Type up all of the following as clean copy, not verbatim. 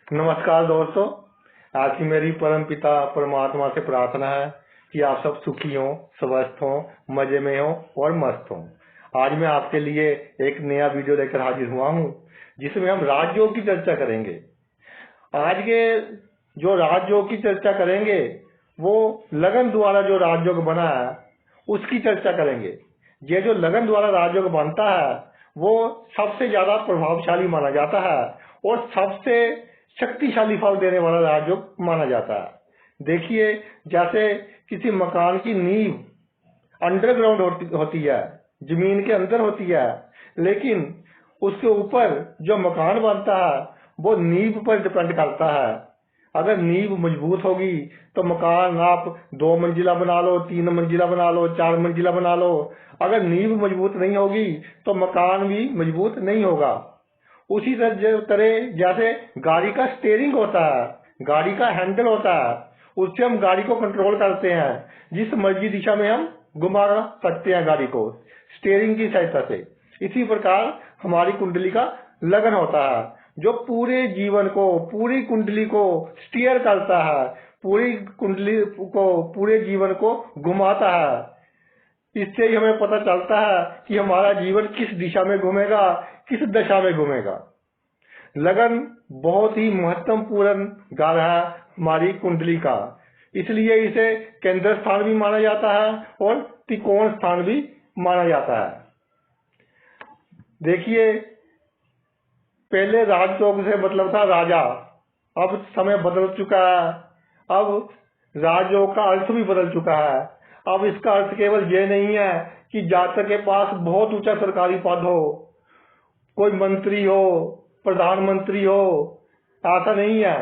नमस्कार दोस्तों। आज की मेरी परम पिता परमात्मा से प्रार्थना है कि आप सब सुखी हों, स्वस्थ हों, मजे में हों और मस्त हों। आज मैं आपके लिए एक नया वीडियो लेकर हाजिर हुआ हूं, जिसमें हम राजयोग की चर्चा करेंगे। आज के जो राजयोग की चर्चा करेंगे वो लगन द्वारा जो राजयोग बना है उसकी चर्चा करेंगे। ये जो लगन द्वारा राजयोग बनता है वो सबसे ज्यादा प्रभावशाली माना जाता है और सबसे शक्तिशाली फल देने वाला राजयोग माना जाता है। देखिए, जैसे किसी मकान की नींव अंडरग्राउंड होती है, जमीन के अंदर होती है, लेकिन उसके ऊपर जो मकान बनता है वो नींव पर डिपेंड करता है। अगर नींव मजबूत होगी तो मकान आप 2 मंजिला बना लो, 3 मंजिला बना लो, 4 मंजिला बना लो। अगर नींव मजबूत नहीं होगी तो मकान भी मजबूत नहीं होगा। उसी तरह जैसे गाड़ी का स्टीयरिंग होता है, गाड़ी का हैंडल होता है, उससे हम गाड़ी को कंट्रोल करते हैं। जिस मर्जी दिशा में हम घुमा सकते हैं गाड़ी को स्टीयरिंग की सहायता से। इसी प्रकार हमारी कुंडली का लगन होता है जो पूरे जीवन को, पूरी कुंडली को स्टीयर करता है, पूरी कुंडली को, पूरे जीवन को घुमाता है। इससे ही हमें पता चलता है कि हमारा जीवन किस दिशा में घूमेगा, किस दशा में घूमेगा। लगन बहुत ही महत्वपूर्ण कार्य है हमारी कुंडली का, इसलिए इसे केंद्र स्थान भी माना जाता है और त्रिकोण स्थान भी माना जाता है। देखिए, पहले राजयोग से मतलब था राजा, अब समय बदल चुका है। अब राजयोग का अर्थ भी बदल चुका है। अब इसका अर्थ केवल ये नहीं है कि जातक के पास बहुत ऊंचा सरकारी पद हो, कोई मंत्री हो, प्रधानमंत्री हो, ऐसा नहीं है।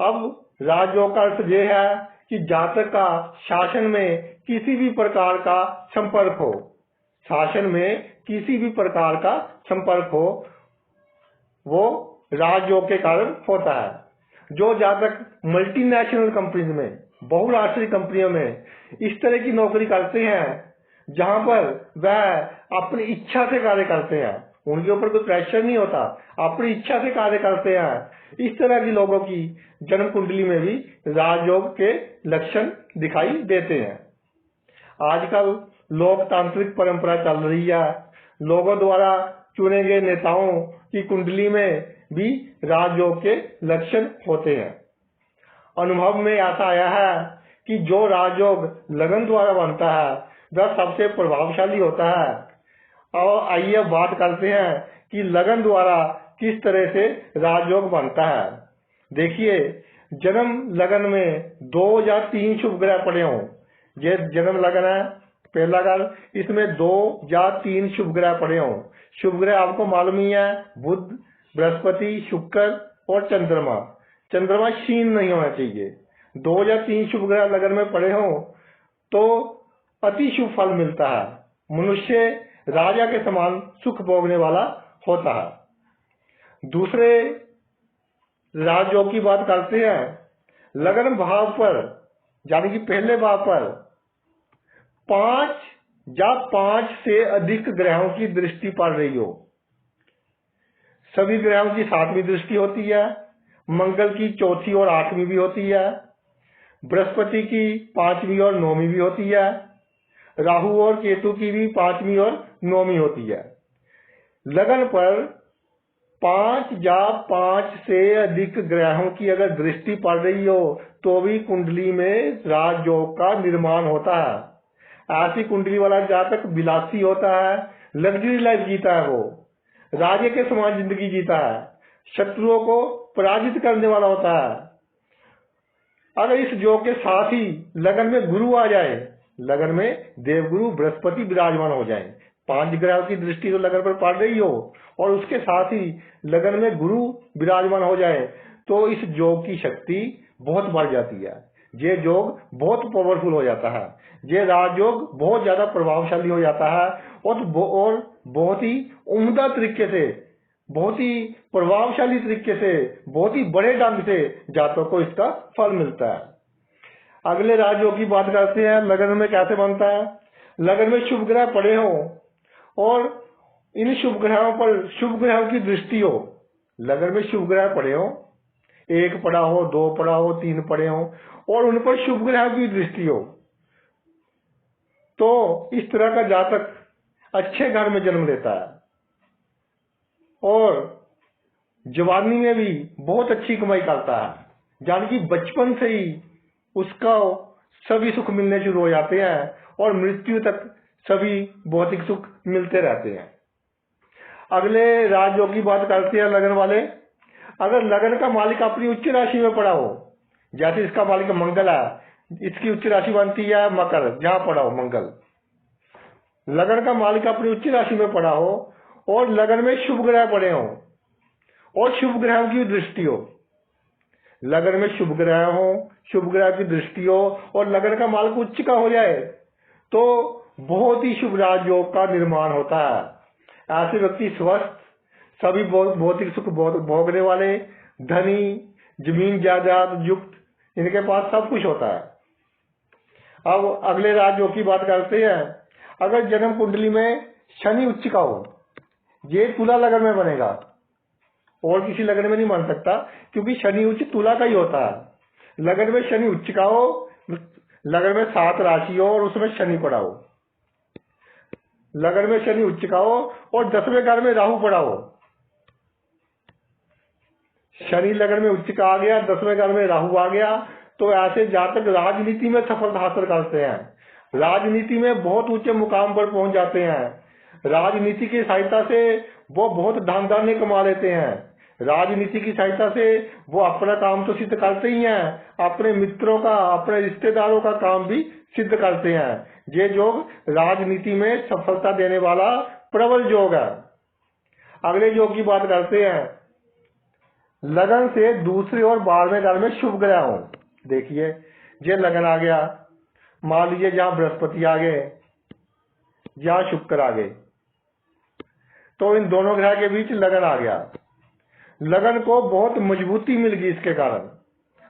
अब राजयोग का अर्थ ये है कि जातक का शासन में किसी भी प्रकार का संपर्क हो, शासन में किसी भी प्रकार का संपर्क हो, वो राजयोग के कारण होता है। जो जातक मल्टीनेशनल कंपनीज में, बहुराष्ट्रीय कंपनियों में इस तरह की नौकरी करते हैं जहां पर वह अपनी इच्छा से कार्य करते हैं, उनके ऊपर कोई प्रेशर नहीं होता, अपनी इच्छा से कार्य करते हैं, इस तरह की लोगों की जन्म कुंडली में भी राजयोग के लक्षण दिखाई देते हैं। आजकल लोकतांत्रिक परंपरा चल रही है। लोगों द्वारा चुने गए नेताओं की कुंडली में भी राजयोग के लक्षण होते हैं। अनुभव में ऐसा आया है कि जो राजयोग लगन द्वारा बनता है वह सबसे प्रभावशाली होता है। और आइए बात करते हैं कि लगन द्वारा किस तरह से राजयोग बनता है। देखिए, जन्म लगन में 2 या 3 शुभ ग्रह पड़े हों, ये जन्म लगन है पहला घर, इसमें 2 या 3 शुभ ग्रह पड़े हों। शुभ ग्रह आपको मालूम ही है, बुध, बृहस्पति, शुक्र और चंद्रमा। चंद्रमा क्षीण नहीं होना चाहिए। 2 या 3 शुभ ग्रह लगन में पड़े हों तो अति शुभ फल मिलता है। मनुष्य राजा के समान सुख भोगने वाला होता है। दूसरे राजयोग की बात करते हैं। लगन भाव पर, यानी कि पहले भाव पर 5 या 5 से अधिक ग्रहों की दृष्टि पड़ रही हो। सभी ग्रहों की 7वीं दृष्टि होती है, मंगल की 4थी और 8वीं भी होती है, बृहस्पति की 5वीं और 9वीं भी होती है, राहु और केतु की भी 5वीं और 9वीं होती है। लगन पर 5 या 5 से अधिक ग्रहों की अगर दृष्टि पड़ रही हो तो भी कुंडली में राजयोग का निर्माण होता है। ऐसी कुंडली वाला जातक विलासी होता है, लग्जरी लाइफ जीता है, वो राजे के समान जिंदगी जीता है, शत्रुओं को पराजित करने वाला होता है। अगर इस योग के साथ ही लगन में गुरु आ जाए, लगन में देवगुरु बृहस्पति विराजमान हो जाए, 5 ग्रहों की दृष्टि तो लगन पर पड़ रही हो और उसके साथ ही लगन में गुरु विराजमान हो जाए तो इस योग की शक्ति बहुत बढ़ जाती है। ये योग बहुत पावरफुल हो जाता है, ये राजयोग बहुत ज्यादा प्रभावशाली हो जाता है और बहुत ही उम्दा तरीके से, बहुत ही प्रभावशाली तरीके से, बहुत ही बड़े ढंग से जातकों को इसका फल मिलता है। अगले राजयोग की बात करते हैं। लगन में कैसे बनता है। लगन में शुभ ग्रह पड़े हो और इन शुभ ग्रहों पर शुभ ग्रहों की दृष्टि हो। लगन में शुभ ग्रह पड़े हो 1 पड़ा हो, 2 पड़ा हो, 3 पड़े हो और उन पर शुभ ग्रह की दृष्टि हो, तो इस तरह का जातक अच्छे घर में जन्म लेता है और जवानी में भी बहुत अच्छी कमाई करता है। यानी कि बचपन से ही उसका सभी सुख मिलने शुरू हो जाते हैं और मृत्यु तक सभी भौतिक सुख मिलते रहते हैं। अगले राजयोग की बात करते हैं लगन वाले। अगर लगन का मालिक अपनी उच्च राशि में पड़ा हो, जैसे इसका मालिक मंगल है, इसकी उच्च राशि बनती है मकर, जहां पड़ा हो मंगल, लगन का मालिक अपनी उच्च राशि में पड़ा हो और लगन में शुभ ग्रह पड़े हो और शुभ ग्रहों की दृष्टि हो, लगन में शुभ ग्रह हो, शुभ ग्रह की दृष्टि हो और लगन का मालिक उच्च का हो जाए तो बहुत ही शुभ राजयोग का निर्माण होता है। ऐसे व्यक्ति स्वस्थ, सभी भौतिक सुख भोगने वाले, धनी, जमीन जायदाद युक्त, इनके पास सब कुछ होता है। अब अगले राजयोग की बात करते हैं। अगर जन्म कुंडली में शनि उच्च का हो, ये तुला लगन में बनेगा और किसी लगन में नहीं बन सकता, क्योंकि शनि उच्च तुला का ही होता है। लगन में शनि उच्च का हो, लगन में 7 राशि हो और उसमें शनि पड़ा हो, लगन में शनि उच्च का हो और 10वें घर में राहु पड़ा हो, शनि लगन में उच्च का आ गया, 10वें घर में राहु आ गया, तो ऐसे जातक राजनीति में सफलता हासिल करते हैं, राजनीति में बहुत ऊंचे मुकाम पर पहुंच जाते हैं, राजनीति की सहायता से वो बहुत धन धान्य कमा लेते हैं, राजनीति की सहायता से वो अपना काम तो सिद्ध करते ही हैं, अपने मित्रों का, अपने रिश्तेदारों का काम भी सिद्ध करते हैं। ये योग राजनीति में सफलता देने वाला प्रबल योग है। अगले योग की बात करते हैं। लगन से दूसरे और 12वें घर में शुभ ग्रह हो। देखिए, ये लगन आ गया, मान लीजिए जहां बृहस्पति आ गए, जहां शुक्र आ गए, तो इन दोनों ग्रह के बीच लगन आ गया। लगन को बहुत मजबूती मिल गई इसके कारण।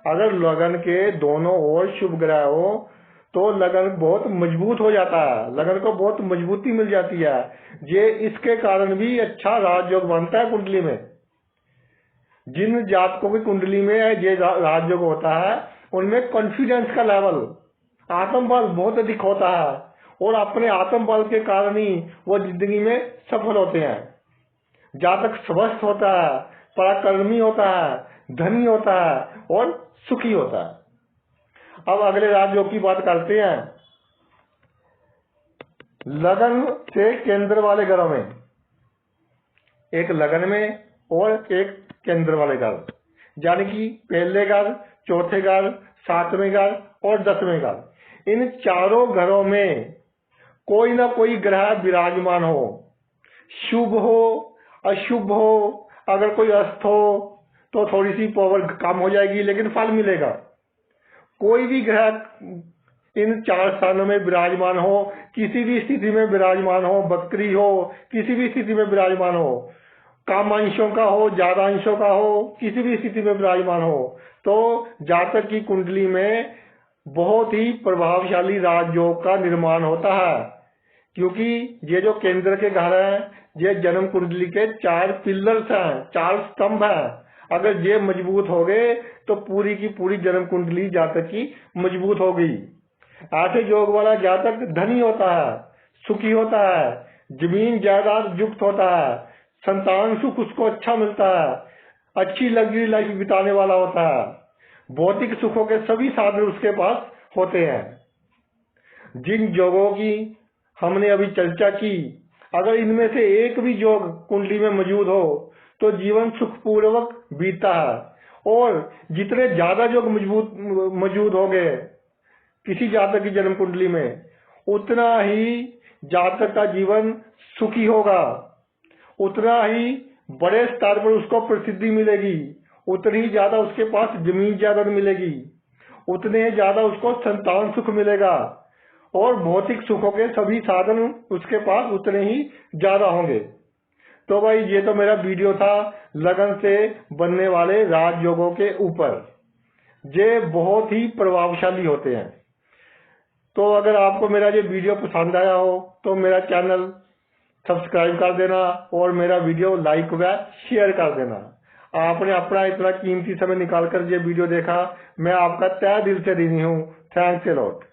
अगर लगन के दोनों ओर शुभ ग्रह हो तो लगन बहुत मजबूत हो जाता है, लगन को बहुत मजबूती मिल जाती है। ये इसके कारण भी अच्छा राजयोग बनता है कुंडली में। जिन जातकों की कुंडली में ये राजयोग होता है उनमें कॉन्फिडेंस का लेवल, आत्मबल बहुत अधिक होता है और अपने आत्मबल के कारण ही वो जिंदगी में सफल होते हैं। जातक स्वस्थ होता है, पराक्रमी होता है, धनी होता है और सुखी होता है। अब अगले राजयोग की बात करते हैं। लगन से केंद्र वाले घरों में, एक लगन में और एक केंद्र वाले घर, यानी कि पहले घर, चौथे घर, 7वें घर और 10वें घर, इन चारों घरों में कोई ना कोई ग्रह विराजमान हो, शुभ हो अशुभ हो। अगर कोई अस्त हो तो थोड़ी सी पावर कम हो जाएगी लेकिन फल मिलेगा। कोई भी ग्रह इन 4 स्थानों में विराजमान हो, किसी भी स्थिति में विराजमान हो, बकरी हो, किसी भी स्थिति में विराजमान हो, कम अंशों का हो, ज्यादा अंशों का हो, किसी भी स्थिति में विराजमान हो, तो जातक की कुंडली में बहुत ही प्रभावशाली राजयोग का निर्माण होता है। क्योंकि ये जो केंद्र के घर हैं, ये जन्म कुंडली के 4 पिलर्स हैं, 4 स्तंभ हैं। अगर ये मजबूत हो गए तो पूरी की पूरी जन्म कुंडली जातक की मजबूत हो गई। ऐसे योग वाला जातक धनी होता है, सुखी होता है, जमीन जायदाद युक्त होता है, संतान सुख उसको अच्छा मिलता है, अच्छी लग्जरी लाइफ बिताने वाला होता है, भौतिक सुखों के सभी साधन उसके पास होते हैं। जिन योगों की हमने अभी चर्चा की, अगर इनमें से एक भी योग कुंडली में मौजूद हो तो जीवन सुखपूर्वक बीतता है। और जितने ज्यादा योग मौजूद हो गए किसी जातक की जन्म कुंडली में, उतना ही जातक का जीवन सुखी होगा, उतना ही बड़े स्तर पर उसको प्रसिद्धि मिलेगी, उतनी ही ज्यादा उसके पास जमीन जायदाद मिलेगी, उतने ही ज्यादा उसको संतान सुख मिलेगा और भौतिक सुखों के सभी साधन उसके पास उतने ही ज्यादा होंगे। तो भाई, ये तो मेरा वीडियो था लगन से बनने वाले राजयोगों के ऊपर। ये बहुत ही प्रभावशाली होते हैं। तो अगर आपको मेरा ये वीडियो पसंद आया हो तो मेरा चैनल सब्सक्राइब कर देना और मेरा वीडियो लाइक व शेयर कर देना। आपने अपना इतना कीमती समय निकाल कर ये वीडियो देखा। मैं आपका तहे दिल से ऋणी हूँ। Thanks a lot.